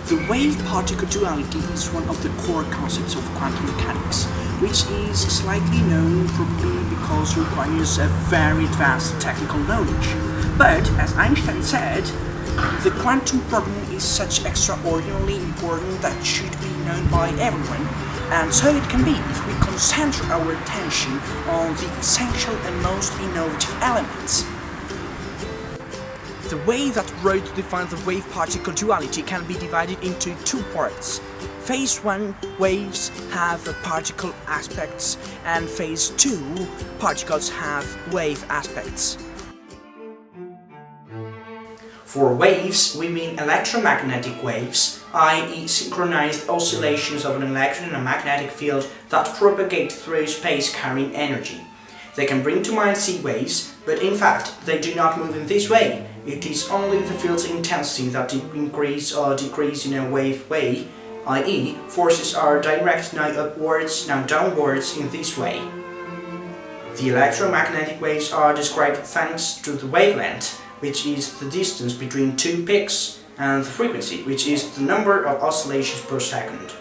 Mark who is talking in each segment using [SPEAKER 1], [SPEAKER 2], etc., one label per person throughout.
[SPEAKER 1] The wave-particle duality is one of the core concepts of quantum mechanics, which is slightly known probably because it requires a very advanced technical knowledge. But, as Einstein said, the quantum problem is such extraordinarily important that it should be known by everyone, and so it can be if we concentrate our attention on the essential and most innovative elements. The way that Rho defines the wave-particle duality can be divided into two parts. Phase 1 waves have particle aspects, and Phase 2 particles have wave aspects. For waves, we mean electromagnetic waves, i.e. synchronized oscillations of an electron in a magnetic field that propagate through space carrying energy. They can bring to mind C waves, but in fact they do not move in this way. It is only the field's intensity that increase or decrease in a wave way, i.e. forces are direct now upwards, now downwards in this way. The electromagnetic waves are described thanks to the wavelength, which is the distance between two peaks, and the frequency, which is the number of oscillations per second.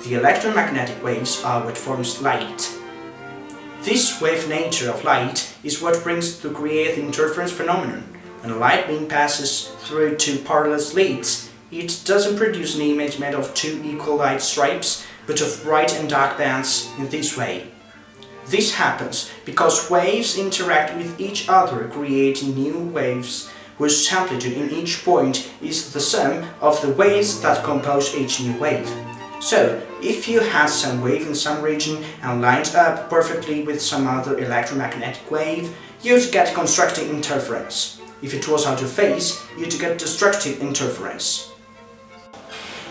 [SPEAKER 1] The electromagnetic waves are what forms light. This wave nature of light is what brings to create the interference phenomenon. When a light beam passes through two parallel slits, it doesn't produce an image made of two equal light stripes, but of bright and dark bands in this way. This happens because waves interact with each other, creating new waves whose amplitude in each point is the sum of the waves that compose each new wave. So, if you had some wave in some region and lined up perfectly with some other electromagnetic wave, you'd get constructive interference. If it was out of phase, you'd get destructive interference.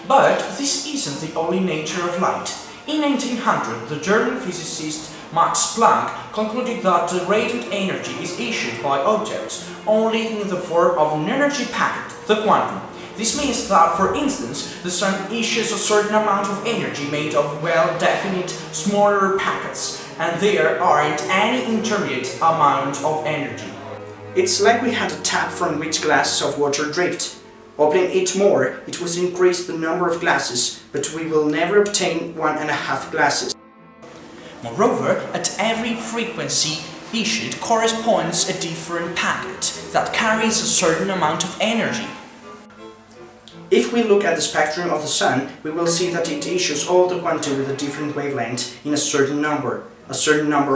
[SPEAKER 1] But this isn't the only nature of light. In 1900, the German physicist Max Planck concluded that the radiant energy is issued by objects only in the form of an energy packet, the quantum. This means that, for instance, the Sun issues a certain amount of energy made of well-defined, smaller packets, and there aren't any intermediate amount of energy. It's like we had a tap from which glasses of water dripped. Opening it more, it would increase the number of glasses, but we will never obtain 1.5 glasses. Moreover, at every frequency issued corresponds a different packet that carries a certain amount of energy. If we look at the spectrum of the Sun, we will see that it issues all the quanta with a different wavelength in a certain number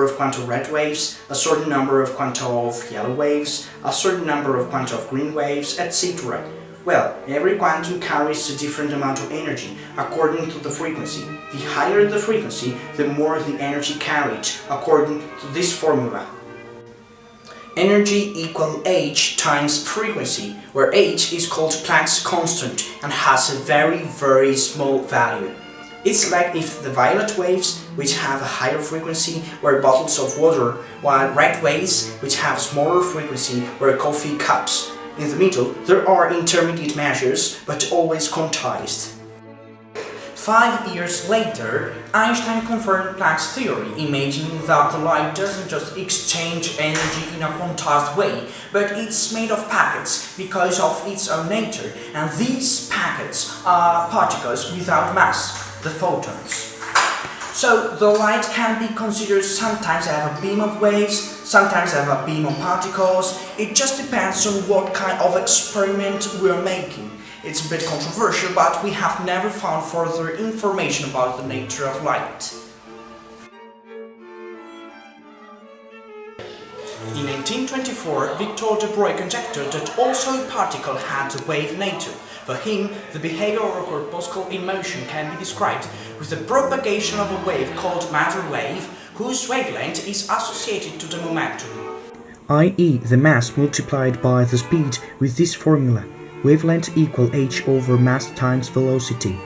[SPEAKER 1] of quanta red waves, a certain number of quanta of yellow waves, a certain number of quanta of green waves, etc. Well, every quantum carries a different amount of energy according to the frequency. The higher the frequency, the more the energy carried, according to this formula. Energy equal h times frequency, where h is called Planck's constant and has a very small value. It's like if the violet waves, which have a higher frequency, were bottles of water, while red waves, which have smaller frequency, were coffee cups. In the middle, there are intermediate measures, but always quantized. 5 years later, Einstein confirmed Planck's theory, imagining that the light doesn't just exchange energy in a quantized way, but it's made of packets because of its own nature, and these packets are particles without mass, the photons. So the light can be considered sometimes as a beam of waves, sometimes as a beam of particles. It just depends on what kind of experiment we're making. It's a bit controversial, but we have never found further information about the nature of light. In 1824, Victor de Broglie conjectured that also a particle had a wave nature. For him, the behavior of a corpuscle in motion can be described with the propagation of a wave called matter wave, whose wavelength is associated to the momentum,
[SPEAKER 2] i.e. the mass multiplied by the speed with this formula, wavelength equal h over mass times velocity.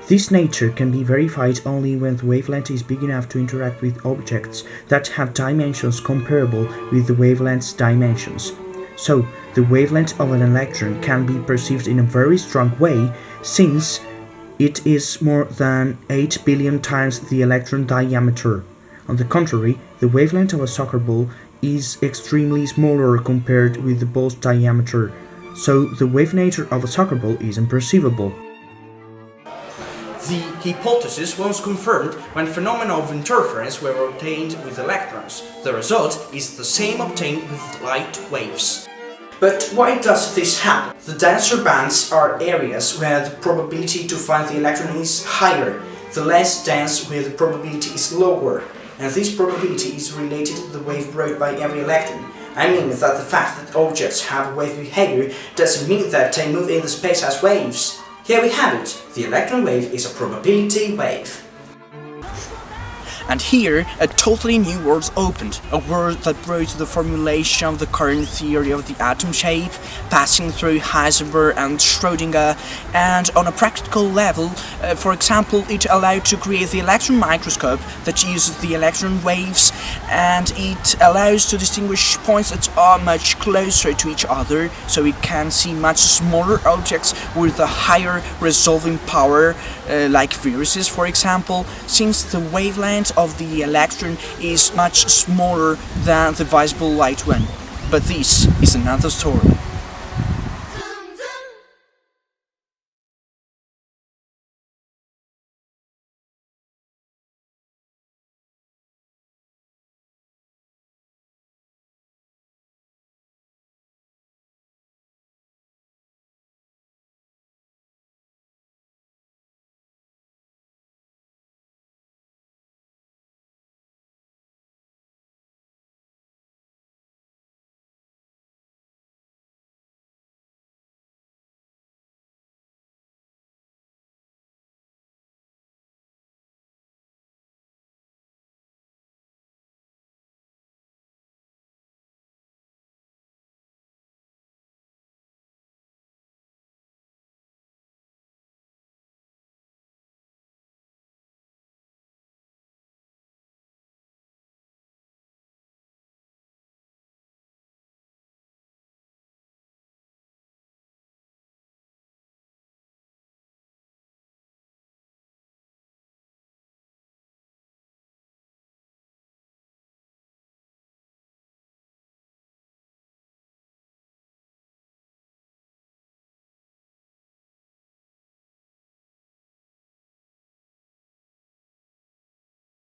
[SPEAKER 2] This nature can be verified only when the wavelength is big enough to interact with objects that have dimensions comparable with the wavelength's dimensions. So, the wavelength of an electron can be perceived in a very strong way, since it is more than 8 billion times the electron diameter. On the contrary, the wavelength of a soccer ball is extremely smaller compared with the ball's diameter, so the wave nature of a soccer ball is imperceivable.
[SPEAKER 1] The hypothesis was confirmed when phenomena of interference were obtained with electrons. The result is the same obtained with light waves. But why does this happen? The denser bands are areas where the probability to find the electron is higher, the less dense where the probability is lower, and this probability is related to the wave brought by every electron. I mean that the fact that objects have wave behavior doesn't mean that they move in the space as waves. Here we have it. The electron wave is a probability wave. And here, a totally new world opened, a world that brought the formulation of the current theory of the atom shape, passing through Heisenberg and Schrödinger, and on a practical level, for example, it allowed to create the electron microscope that uses the electron waves, and it allows to distinguish points that are much closer to each other, so we can see much smaller objects with a higher resolving power, like viruses, for example, since the wavelength of the electron is much smaller than the visible light one. But this is another story.